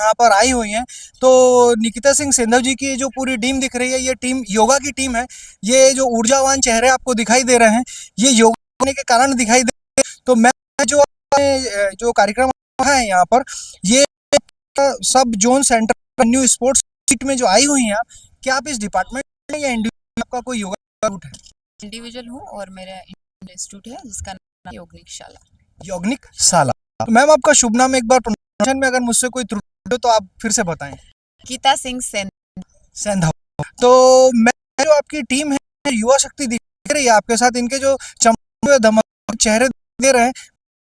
यहाँ पर आई हुई हैं। तो निकिता सिंह सिंधव जी की जो पूरी टीम दिख रही है, ये टीम योगा की टीम है। ये जो ऊर्जावान चेहरे आपको दिखाई दे रहे हैं, ये योगा करने के कारण दिखाई दे रहे हैं। तो मैं जो जो कार्यक्रम है यहाँ पर, ये सब zone centre new sports seat में जो आई हुई हैं, क्या आप इस डिपार्टमेंट में या इंडिविजुअल आपका कोई योगा रूट है? इंडिविजुअल हूँ और मेरा इंस्टीट्यूट है जिसका नाम योगनिक शाला। योगनिक शाला। तो मैम आपका शुभ नाम एक बार प्रोनाउंसिएशन में अगर मुझसे कोई त्रुटि हो तो आप फिर से बताएं। गीता सिंह सेंधव। तो मैं जो आपकी टीम है, युवा शक्ति दिख रही है आपके साथ, इनके जो चमकते हुए धमकते चेहरे दे रहे हैं,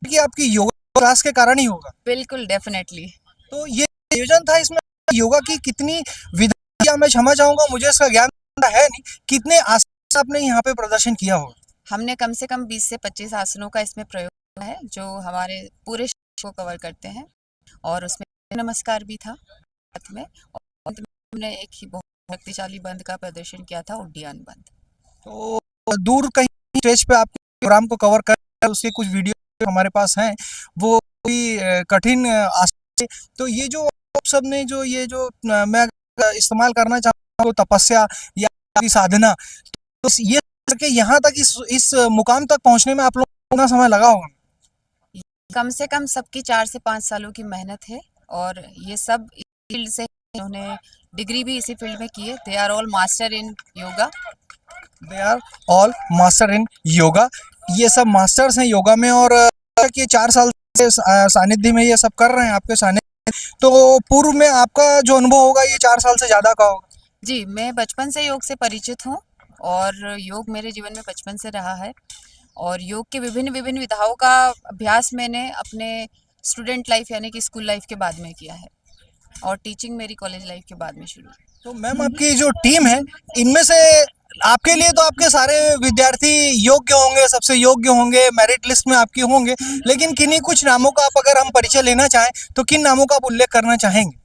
कि आपकी योगा क्लास के कारण ही होगा। बिल्कुल, डेफिनेटली। तो ये आयोजन था, इसमें योगा की कितनी विधियां, मैं क्षमा चाहूंगा मुझे इसका ज्ञान है नहीं, कितने आसन आपने यहाँ पे प्रदर्शन किया होगा? हमने कम से कम 20 से 25 आसनों का इसमें प्रयोग है जो हमारे पूरे शरीर को कवर करते हैं, और उसमें नमस्कार भी था साथ में, और अंत में हमने एक ही बहुत शक्तिशाली बंद का प्रदर्शन किया था, उड्डयन बंद। तो दूर कहीं स्टेज पे आप प्रोग्राम को कवर कर, उसके कुछ वीडियो हमारे पास हैं, वो भी कठिन आसन। तो ये जो आप सब ने जो ये जो मैं इस्तेमाल करना चाहता हूँ, तपस्या या साधना, तो ये करके यहाँ तक इस मुकाम तक पहुँचने में आप लोगों को कितना समय लगा होगा? कम से कम सबकी 4 से 5 सालों की मेहनत है, और ये सब फील्ड से, उन्होंने डिग्री भी इसी फील्ड में की है। They are all master in yoga. They are all master in yoga. ये सब मास्टर्स हैं योगा में, और ये 4 साल से सानिध्य में ये सब कर रहे हैं आपके सानिध्य। तो पूर्व में आपका जो अनुभव होगा ये 4 साल से ज़्यादा का होगा? जी, मैं बचपन से योग से परिचित हूँ, और योग मेरे जीवन में बचपन से रहा है, और योग के विभिन्न विभिन्न विधाओं का अभ्यास मैंने अपने स्टूडेंट लाइफ यानी कि स्कूल लाइफ के बाद में किया है, और टीचिंग मेरी कॉलेज लाइफ के बाद में शुरू। तो मैम आपकी जो टीम है, इनमें से आपके लिए तो आपके सारे विद्यार्थी योग्य होंगे, सबसे योग्य होंगे, मेरिट लिस्ट में आपके होंगे, लेकिन किन्हीं कुछ नामों का आप अगर हम परिचय लेना चाहें तो किन नामों का आप उल्लेख करना चाहेंगे?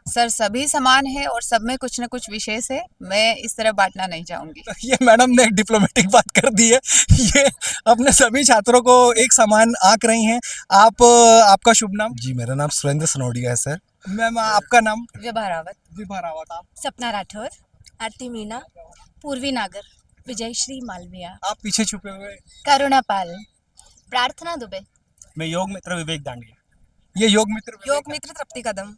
सर, सभी समान है और सब में कुछ न कुछ विशेष है, मैं इस तरह बांटना नहीं चाहूँगी। ये मैडम ने एक डिप्लोमेटिक बात कर दी है। ये अपने सभी छात्रों को एक समान आंक रही हैं। आप आपका शुभ नाम? जी, मेरा नाम सुरेंद्र सनोडिया है सर। मैम आपका नाम? विभा रावत। विभा रावत। आप? सपना राठौर, आरती मीना, पूर्वी नागर, विजयश्री मालविया, आप पीछे छुपे हुए? करुणा पाल, प्रार्थना दुबे। मैं योग मित्र विवेक दांडिया। ये योग मित्र तृप्ति कदम,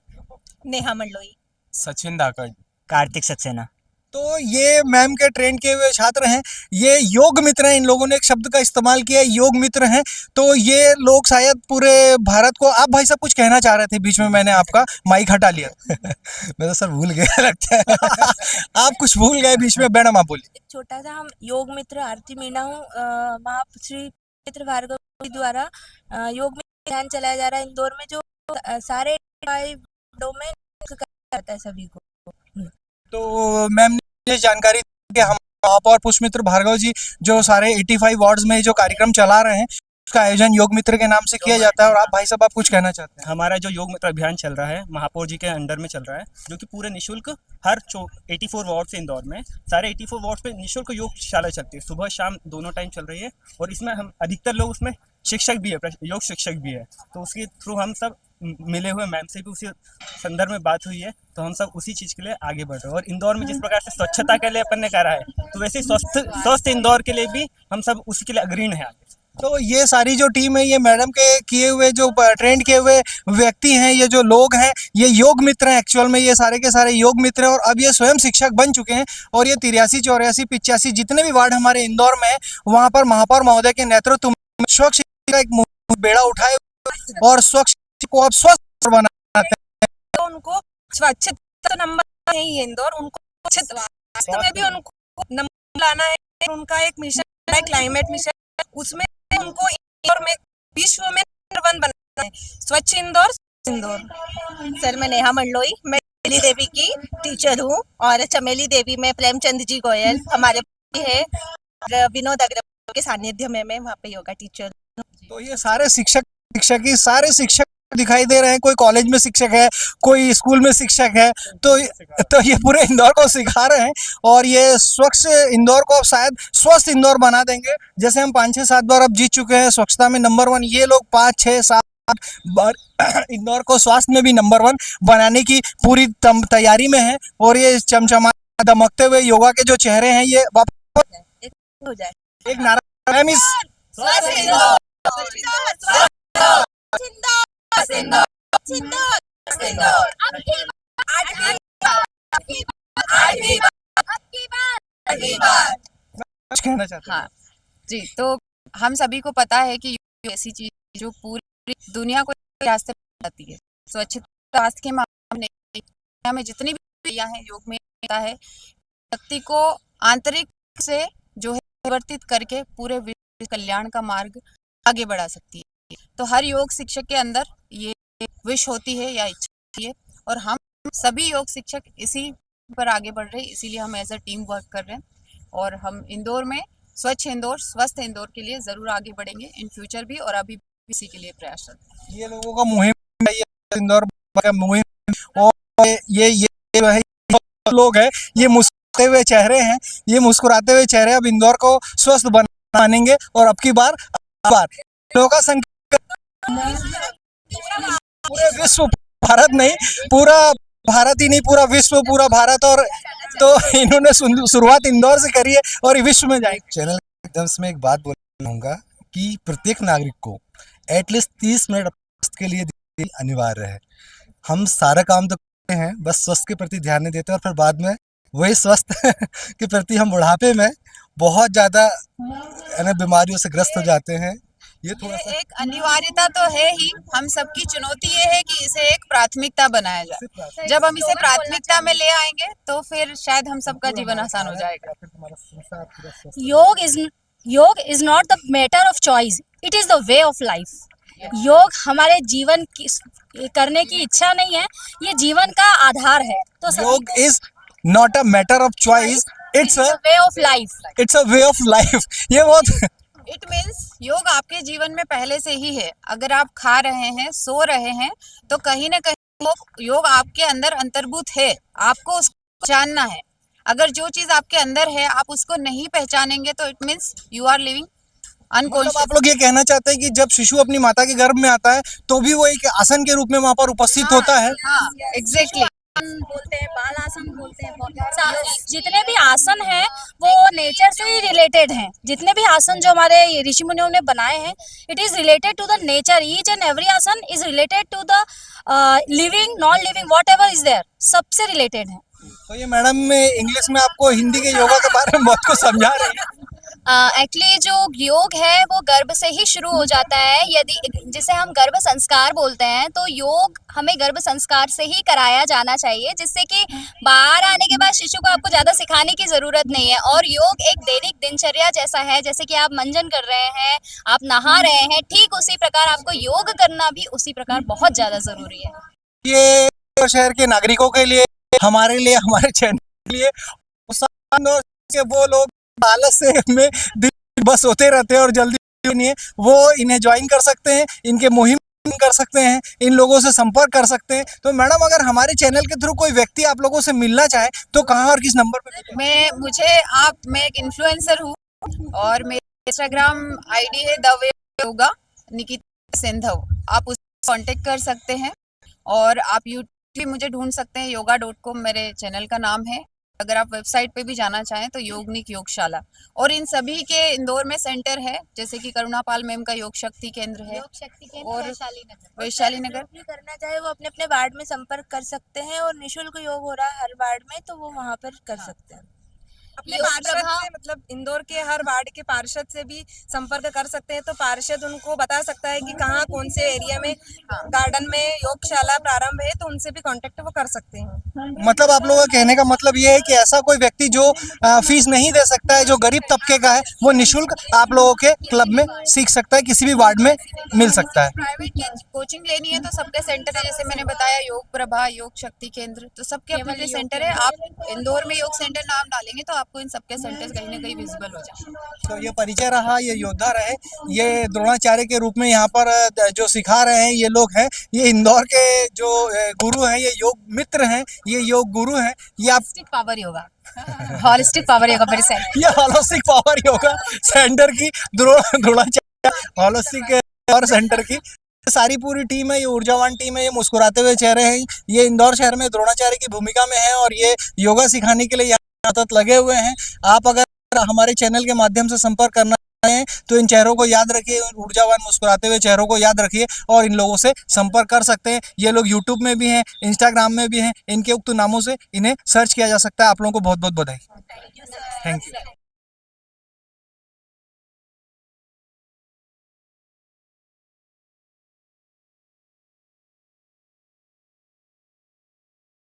नेहा मंडलोई, सचिन धाकड़, कार्तिक सक्सेना। तो ये मैम के ट्रेन किए हुए छात्र हैं, ये योग मित्र हैं। इन लोगों ने एक शब्द का इस्तेमाल किया, योग मित्र हैं। तो ये लोग शायद पूरे भारत को, आप भाई साहब कुछ कहना चाह रहे थे, बीच में मैंने आपका माइक हटा लिया। मैं तो सर भूल गया लगता है। आप कुछ भूल गए बीच में, मैडम आप बोलिए। छोटा सा हम योग मित्र आरती मीना हूँ, महाश्री मित्र भार्गव द्वारा योग मित्र अभियान चलाया जा रहा है इंदौर में, जो सारे में करता है सभी को। तो मैम ने जानकारी दी कि हम महापौर पुष्पमित्र भार्गव जी जो सारे 85 वार्ड्स में जो कार्यक्रम चला रहे हैं, उसका आयोजन योग मित्र के नाम से किया जाता है। और आप भाई साहब आप कुछ कहना चाहते हैं? हमारा जो योग मित्र अभियान चल रहा है महापौर जी के अंडर में चल रहा है, जो कि पूरे निशुल्क हर 84 वार्ड से इंदौर में सारे 84 वार्ड पे निशुल्क योगशाला चलती है, सुबह शाम दोनों टाइम चल रही है। और इसमें हम अधिकतर लोग उसमें शिक्षक भी है, योग शिक्षक भी है, तो उसके थ्रू हम सब मिले हुए, मैम से भी उसी संदर्भ में बात हुई है, तो हम सब उसी चीज़ के लिए आगे बढ़ रहे हैं। और इंदौर में जिस प्रकार से स्वच्छता के लिए अपन ने करा है, तो वैसे ही स्वस्थ इंदौर के लिए भी हम सब उसी के लिए अग्रणी है आगे। तो ये सारी जो टीम है, ये मैडम के किए हुए जो ट्रेंड किए हुए व्यक्ति हैं, ये जो लोग हैं, ये योग मित्र हैं। एक्चुअल में ये सारे के सारे योग मित्र हैं, और अब ये स्वयं शिक्षक बन चुके हैं। और ये 83, 84, 85 जितने भी वार्ड हमारे इंदौर में है, वहाँ पर महापौर महोदय के नेतृत्व में स्वच्छ का एक बेड़ा उठाए और स्वच्छ को अब स्वस्थ बनाते हैं। तो उनको स्वच्छता नंबर है ये इंदौर, उनको स्वास्थ्य में भी उनको नंबर लाना है। उनका एक मिशन है क्लाइमेट मिशन, उसमें उनको इंदौर में विश्व में नंबर 1 बनाना है। स्वच्छ इंदौर। सर, मैं नेहा मंडलोई, मैं चमेली देवी की टीचर हूँ, और चमेली देवी में प्रेमचंद जी गोयल हमारे है, और विनोद अग्रवाल के सानिध्य में मैं वहाँ पे योगा टीचर हूँ। तो ये सारे सारे शिक्षक दिखाई दे रहे हैं। कोई कॉलेज में शिक्षक है, कोई स्कूल में शिक्षक है, तो ये पूरे इंदौर को सिखा रहे हैं। और ये स्वच्छ इंदौर को अब शायद स्वस्थ इंदौर बना देंगे। जैसे हम 5, 6, 7 बार अब जीत चुके हैं स्वच्छता में नंबर 1, ये लोग 5, 6, 7 इंदौर को स्वास्थ्य में भी नंबर 1 बनाने की पूरी तैयारी में है। और ये चमचमा दमकते हुए योगा के जो चेहरे हैं ये हो जाए। एक नारा है मिस कुछ कहना चाहते हैं? हाँ जी, तो हम सभी को पता है कि योग ऐसी चीज जो पूरी दुनिया को एक रास्ते पर लाती है। स्वच्छता स्वास्थ्य के मामले में दुनिया में जितनी भी क्रिया है योग में होता है, व्यक्ति को आंतरिक से जो है परिवर्तित करके पूरे विश्व कल्याण का मार्ग आगे बढ़ा सकती है। तो हर योग शिक्षक के अंदर ये विश होती है या इच्छा होती है, और हम सभी योग शिक्षक इसी पर आगे बढ़ रहे हैं। इसीलिए हम एज अ टीम वर्क कर रहे हैं और हम इंदौर में स्वच्छ इंदौर स्वस्थ इंदौर के लिए जरूर आगे बढ़ेंगे इन फ्यूचर भी, और अभी भी इसी के लिए प्रयासरत हैं। ये लोगों का मुहिम है, ये इंदौर का मुहिम। और ये लोग हैं, ये मुस्कुराते हुए चेहरे हैं, ये मुस्कुराते हुए चेहरे अब इंदौर को स्वस्थ बनाएंगे। और अब की बार लोगों का संकल्प पूरे विश्व, भारत नहीं पूरा भारत ही नहीं पूरा विश्व, पूरा भारत। और तो इन्होंने शुरुआत इंदौर से करी है और विश्व में जाएगी। चैनल के माध्यम से मैं एक बात बोलना चाहूँगा कि प्रत्येक नागरिक को एटलीस्ट 30 मिनट स्वास्थ्य के लिए देना अनिवार्य है। हम सारा काम तो करते हैं, बस स्वस्थ के प्रति ध्यान नहीं देते और फिर बाद में वही स्वस्थ के प्रति हम बुढ़ापे में बहुत ज़्यादा बीमारियों से ग्रस्त हो जाते हैं। ये थोड़ा सा एक अनिवार्यता तो है ही, हम सबकी चुनौती ये है कि इसे एक प्राथमिकता बनाया जाए। जब हम इसे प्राथमिकता में ले आएंगे तो फिर शायद हम सबका जीवन आसान हो जाएगा। योग is not the matter of choice, it is the way of life. योग हमारे जीवन की करने की इच्छा नहीं है, ये जीवन का आधार है। तो योग is not a matter of choice, it's a way of life. It's a way of life. ये बहुत इट मीन्स योग आपके जीवन में पहले से ही है। अगर आप खा रहे हैं, सो रहे हैं, तो कहीं ना कहीं योग आपके अंदर अंतर्भूत है, आपको उसको पहचानना है। अगर जो चीज आपके अंदर है आप उसको नहीं पहचानेंगे तो it means you are living मतलब अनकॉन्शियस। आप लोग ये कहना चाहते हैं कि जब शिशु अपनी माता के गर्भ में आता है तो भी वो एक आसन के रूप में वहाँ पर उपस्थित होता है। हाँ, एग्जैक्टली। बोलते हैं, बाल आसन बोलते हैं। जितने भी आसन हैं वो नेचर से ही रिलेटेड हैं। जितने भी आसन जो हमारे ऋषि मुनियों ने बनाए हैं, it is related to the nature. Each and every asana is related to the living, non living, whatever is there, सबसे रिलेटेड है। तो ये मैडम में इंग्लिश में आपको हिंदी के योगा के बारे में बहुत कुछ समझा रही है। एक्चुअली जो योग है वो गर्भ से ही शुरू हो जाता है। यदि जिसे हम गर्भ संस्कार बोलते हैं, तो योग हमें गर्भ संस्कार से ही कराया जाना चाहिए, जिससे कि बाहर आने के बाद शिशु को आपको ज़्यादा सिखाने की ज़रूरत नहीं है। और योग एक दैनिक दिनचर्या जैसा है, जैसे कि आप मंजन कर रहे हैं, आप नहा रहे हैं, ठीक उसी प्रकार आपको योग करना भी उसी प्रकार बहुत ज़्यादा ज़रूरी है। ये शहर के नागरिकों के लिए, हमारे लिए, हमारे चैनल के लिए, वो लोग आलस से में बस होते रहते हैं और जल्दी नहीं है, वो इन्हें ज्वाइन कर सकते हैं, इनके मुहिम कर सकते हैं, इन लोगों से संपर्क कर सकते हैं। तो मैडम अगर हमारे चैनल के थ्रू कोई व्यक्ति आप लोगों से मिलना चाहे तो कहाँ और किस नंबर पे? मैं एक इन्फ्लुएंसर हूँ और मेरा इंस्टाग्राम आईडी है द वे योगा निकिता सिंधव। आप उससे कांटेक्ट कर सकते हैं और आप यूट्यूब मुझे ढूंढ सकते हैं, yoga.com मेरे चैनल का नाम है। अगर आप वेबसाइट पे भी जाना चाहें तो योगनिक योगशाला। और इन सभी के इंदौर में सेंटर है, जैसे कि करुणापाल मैम का योग शक्ति केंद्र है और वैशाली नगर। करना चाहे वो अपने अपने वार्ड में संपर्क कर सकते हैं और निशुल्क योग हो रहा है हर वार्ड में, तो वो वहाँ पर कर सकते हैं। अपने पार्षद से, मतलब इंदौर के हर वार्ड के पार्षद से भी संपर्क कर सकते हैं, तो पार्षद उनको बता सकता है कि कहाँ कौन से एरिया में गार्डन में योगशाला प्रारंभ है, तो उनसे भी कांटेक्ट वो कर सकते हैं। मतलब आप लोगों का कहने का मतलब ये है कि ऐसा कोई व्यक्ति जो फीस नहीं दे सकता है, जो गरीब तबके का है, वो निःशुल्क आप लोगों के क्लब में सीख सकता है, किसी भी वार्ड में मिल सकता है। प्राइवेट कोचिंग लेनी है तो सबके सेंटर है, जैसे मैंने बताया योग प्रभा, योग शक्ति केंद्र, तो सबके अपने सेंटर है। आप इंदौर में योग सेंटर नाम डालेंगे तो आपको इन सबके सेंटर कहीं ना कहीं विजिबल हो जाए। तो ये परिचय रहा, ये योद्धा रहे, ये द्रोणाचार्य के रूप में यहाँ पर जो सिखा रहे हैं ये लोग हैं, ये इंदौर के जो गुरु हैं, ये योग मित्र हैं, ये योग गुरु हैं। ये आप power yoga, holistic power yoga मेरे सेंटर, ये होलिस्टिक पावर योगा सेंटर की द्रोणाचार्य होलिस्टिक पावर सेंटर की सारी पूरी टीम है, ये ऊर्जावान टीम है, ये मुस्कुराते हुए चेहरे हैं, ये इंदौर शहर में द्रोणाचार्य की भूमिका में है और ये योगा सिखाने के लिए यहाँ सतत लगे हुए हैं। आप अगर हमारे चैनल के माध्यम से संपर्क करना चाहें तो इन चेहरों को याद रखिए, ऊर्जावान मुस्कुराते हुए चेहरों को याद रखिए और इन लोगों से संपर्क कर सकते हैं। ये लोग यूट्यूब में भी हैं, इंस्टाग्राम में भी हैं, इनके उक्त नामों से इन्हें सर्च किया जा सकता है। आप लोगों को बहुत बहुत बधाई। Thank you.